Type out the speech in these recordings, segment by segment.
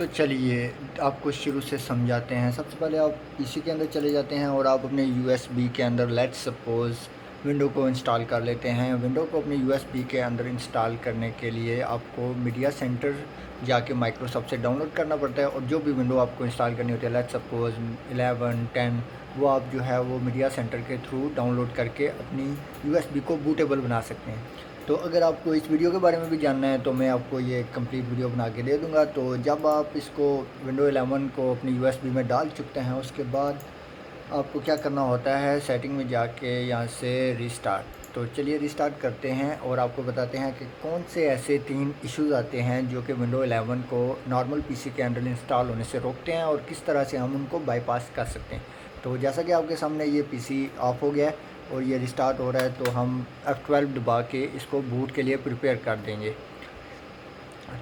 तो चलिए आपको शुरू से समझाते हैं। सबसे पहले आप पीसी के अंदर चले जाते हैं और आप अपने यूएसबी के अंदर लेट्स सपोज़ विंडो को इंस्टॉल कर लेते हैं। विंडो को अपने यूएसबी के अंदर इंस्टॉल करने के लिए आपको मीडिया सेंटर जाके माइक्रोसॉफ्ट से डाउनलोड करना पड़ता है, और जो भी विंडो आपको इंस्टॉल करनी होती है, लेट्स सपोज़ 11, 10, वो आप जो है वो मीडिया सेंटर के थ्रू डाउनलोड करके अपनी यूएसबी को बूटेबल बना सकते हैं। तो अगर आपको इस वीडियो के बारे में भी जानना है तो मैं आपको ये कंप्लीट वीडियो बना के दे दूंगा। तो जब आप इसको विंडो 11 को अपनी यूएसबी में डाल चुकते हैं, उसके बाद आपको क्या करना होता है, सेटिंग में जाके यहाँ से रीस्टार्ट। तो चलिए रीस्टार्ट करते हैं और आपको बताते हैं कि कौन से ऐसे 3 इश्यूज़ आते हैं जो कि विंडो 11 को नॉर्मल पीसी के अंदर इंस्टॉल होने से रोकते हैं और किस तरह से हम उनको बाईपास कर सकते हैं। तो जैसा कि आपके सामने ये पीसी ऑफ हो गया है और ये रिस्टार्ट हो रहा है, तो हम F12 दबा के इसको बूट के लिए प्रिपेयर कर देंगे।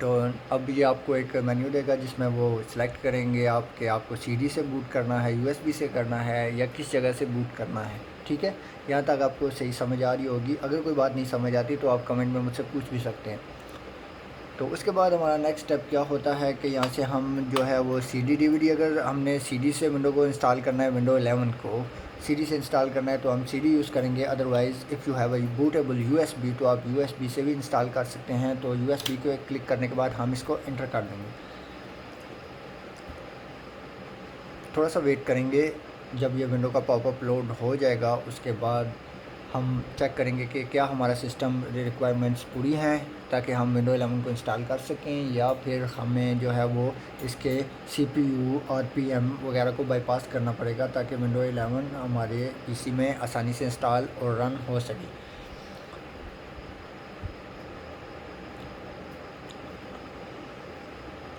तो अब ये आपको एक मेन्यू देगा जिसमें वो सिलेक्ट करेंगे आप कि आपको सीडी से बूट करना है, यूएसबी से करना है या किस जगह से बूट करना है। ठीक है, यहाँ तक आपको सही समझ आ रही होगी। अगर कोई बात नहीं समझ आती तो आप कमेंट में मुझसे पूछ भी सकते हैं। तो उसके बाद हमारा नेक्स्ट स्टेप क्या होता है कि यहाँ से हम जो है वो सीडी डीवीडी, अगर हमने सीडी से विंडो को इंस्टॉल करना है, विंडो 11 को सीडी से इंस्टॉल करना है तो हम सीडी यूज़ करेंगे। Otherwise if you have a bootable USB तो आप यूएसबी से भी इंस्टॉल कर सकते हैं। तो यूएसबी को क्लिक करने के बाद हम इसको एंटर कर देंगे। थोड़ा सा वेट करेंगे, जब ये विंडो का पॉपअप लोड हो जाएगा उसके बाद हम चेक करेंगे कि क्या हमारा सिस्टम रिक्वायरमेंट्स पूरी हैं ताकि हम विंडो 11 को इंस्टॉल कर सकें, या फिर हमें जो है वो इसके सीपीयू और पीएम वगैरह को बाईपास करना पड़ेगा ताकि विंडो 11 हमारे पीसी में आसानी से इंस्टॉल और रन हो सके।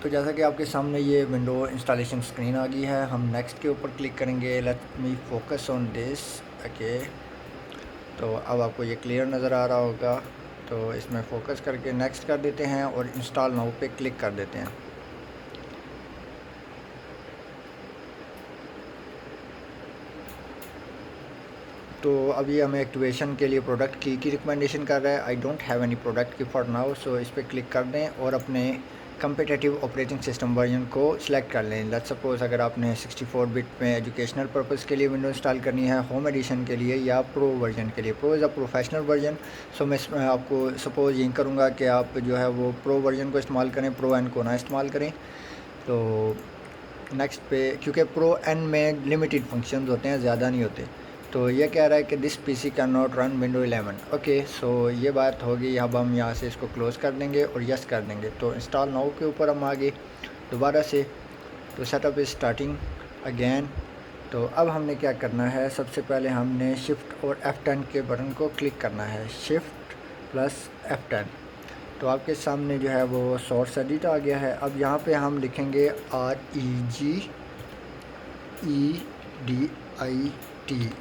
तो जैसा कि आपके सामने ये विंडो इंस्टॉलेशन स्क्रीन आ गई है, हम नेक्स्ट के ऊपर क्लिक करेंगे। Let me focus on this. Okay, तो अब आपको ये क्लियर नज़र आ रहा होगा, तो इसमें फ़ोकस करके नेक्स्ट कर देते हैं और इंस्टॉल नाउ पे क्लिक कर देते हैं। तो अभी हमें एक्टिवेशन के लिए प्रोडक्ट की रिकमेंडेशन कर रहा है। I don't have any product की फॉर नाउ, सो इस पर क्लिक कर दें और अपने कम्पिटेटिव ऑपरेटिंग सिस्टम वर्जन को सिलेक्ट कर लें। लेट्स सपोज़ अगर आपने 64 बिट में एजुकेशनल पर्पज़ के लिए विंडो इंस्टॉल करनी है, होम एडिशन के लिए या प्रो वर्जन के लिए। Pro is a professional version, so मैं आपको सपोज़ यही करूँगा कि आप जो है वो प्रो वर्जन को इस्तेमाल करें, प्रो एन को ना इस्तेमाल करें। तो नेक्स्ट पे, क्योंकि प्रो एन में लिमिटेड फंक्शंस होते हैं, ज़्यादा नहीं होते। तो ये कह रहा है कि this PC can not run window 11। Okay, so ये बात होगी। अब हम यहाँ से इसको क्लोज़ कर देंगे और यस कर देंगे। तो इंस्टॉल नाउ के ऊपर हम आगे दोबारा से, तो सेटअप इज़ स्टार्टिंग अगेन। तो अब हमने क्या करना है, सबसे पहले हमने शिफ्ट और F10 के बटन को क्लिक करना है, शिफ्ट प्लस F10। तो आपके सामने जो है वो सोर्स एडिट आ गया है। अब यहाँ पे हम लिखेंगे REGEDIT,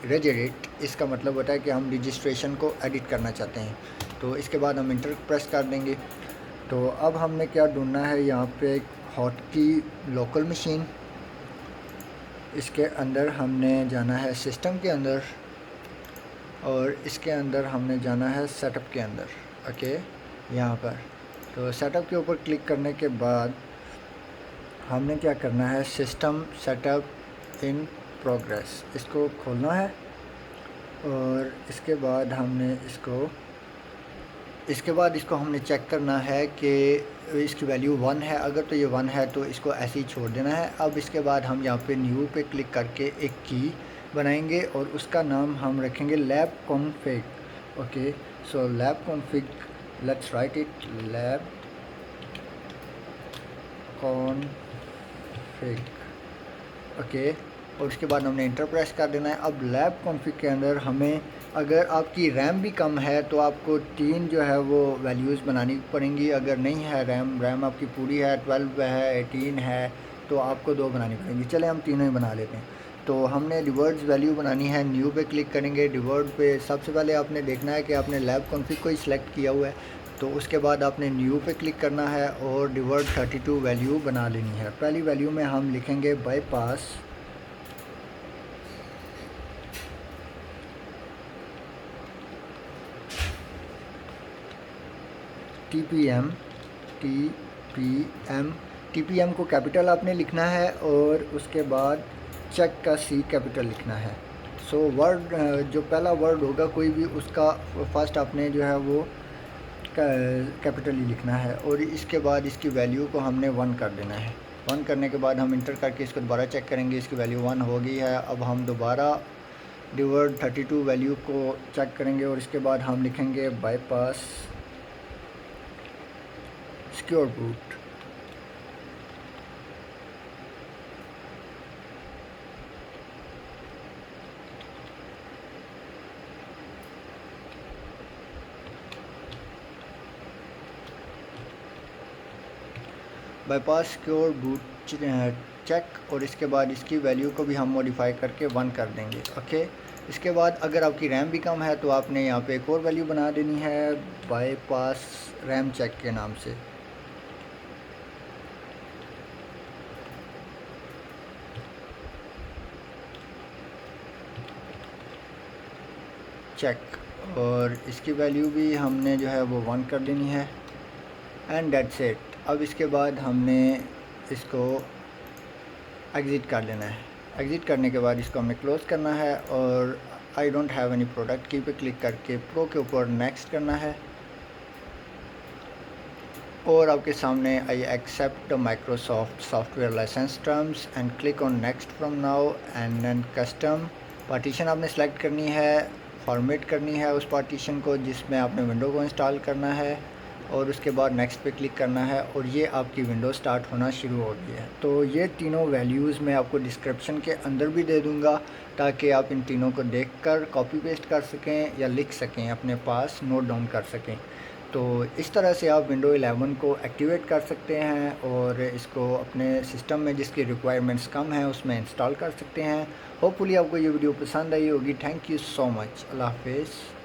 रेजिडेट। इसका मतलब होता है कि हम रजिस्ट्रेशन को एडिट करना चाहते हैं। तो इसके बाद हम इंटर प्रेस कर देंगे। तो अब हमने क्या ढूंढना है, यहाँ पे हॉटकी लोकल मशीन, इसके अंदर हमने जाना है सिस्टम के अंदर और इसके अंदर हमने जाना है सेटअप के अंदर। ओके, यहाँ पर तो सेटअप के ऊपर क्लिक करने के बाद हमने क्या करना है, सिस्टम सेटअप इन प्रोग्रेस, इसको खोलना है और इसके बाद इसको हमने चेक करना है कि इसकी वैल्यू 1 है। अगर तो ये 1 है तो इसको ऐसे ही छोड़ देना है। अब इसके बाद हम यहाँ पे न्यू पे क्लिक करके एक की बनाएंगे और उसका नाम हम रखेंगे lab config. Okay, so lab config, let's write it, lab config. Okay, और उसके बाद हमने इंटर प्रेस कर देना है। अब लैब कॉन्फिग के अंदर हमें, अगर आपकी रैम भी कम है तो आपको 3 जो है वो वैल्यूज़ बनानी पड़ेंगी। अगर नहीं है रैम आपकी पूरी है, 12 है, 18 है, तो आपको 2 बनानी पड़ेंगी। चले हम तीनों ही बना लेते हैं। तो हमने रिवर्स वैल्यू बनानी है, न्यू पे क्लिक करेंगे। रिवर्ड पे सबसे पहले आपने देखना है कि आपने लैब कॉन्फिग को ही सिलेक्ट किया हुआ है, तो उसके बाद आपने न्यू पे क्लिक करना है और रिवर्ड 32 वैल्यू बना लेनी है। पहली वैल्यू में हम लिखेंगे बाईपास TPM TPM को कैपिटल आपने लिखना है और उसके बाद चेक का C कैपिटल लिखना है। सो वर्ड जो पहला वर्ड होगा कोई भी, उसका फर्स्ट आपने जो है वो कैपिटल ही लिखना है और इसके बाद इसकी वैल्यू को हमने 1 कर देना है। 1 करने के बाद हम इंटर करके इसको दोबारा चेक करेंगे, इसकी वैल्यू 1 हो गई है। अब हम दोबारा डिवर्ड 32 वैल्यू को चेक करेंगे और इसके बाद हम लिखेंगे bypass secure boot. Bypass secure boot check और इसके बाद इसकी वैल्यू को भी हम मॉडिफाई करके 1 कर देंगे। ओके, इसके बाद अगर आपकी रैम भी कम है तो आपने यहाँ पे एक और वैल्यू बना देनी है बाईपास रैम चेक के नाम से। चेक और इसकी वैल्यू भी हमने जो है वो 1 कर देनी है एंड दैट्स इट। अब इसके बाद हमने इसको एग्ज़िट कर लेना है। एग्ज़िट करने के बाद इसको हमने क्लोज़ करना है और I don't have any product की पे क्लिक करके प्रो के ऊपर नेक्स्ट करना है और आपके सामने I accept Microsoft software licence terms and click on next from now and then custom partition आपने सेलेक्ट करनी है, फॉर्मेट करनी है उस पार्टीशन को जिसमें आपने विंडो को इंस्टॉल करना है और उसके बाद नेक्स्ट पे क्लिक करना है और ये आपकी विंडो स्टार्ट होना शुरू हो गई है। तो ये तीनों वैल्यूज़ मैं आपको डिस्क्रिप्शन के अंदर भी दे दूँगा ताकि आप इन तीनों को देखकर कॉपी पेस्ट कर सकें या लिख सकें, अपने पास नोट डाउन कर सकें। तो इस तरह से आप विंडो 11 को एक्टिवेट कर सकते हैं और इसको अपने सिस्टम में जिसकी रिक्वायरमेंट्स कम हैं उसमें इंस्टॉल कर सकते हैं। होपफुली आपको ये वीडियो पसंद आई होगी। Thank you so much. अल्लाह हाफिज़।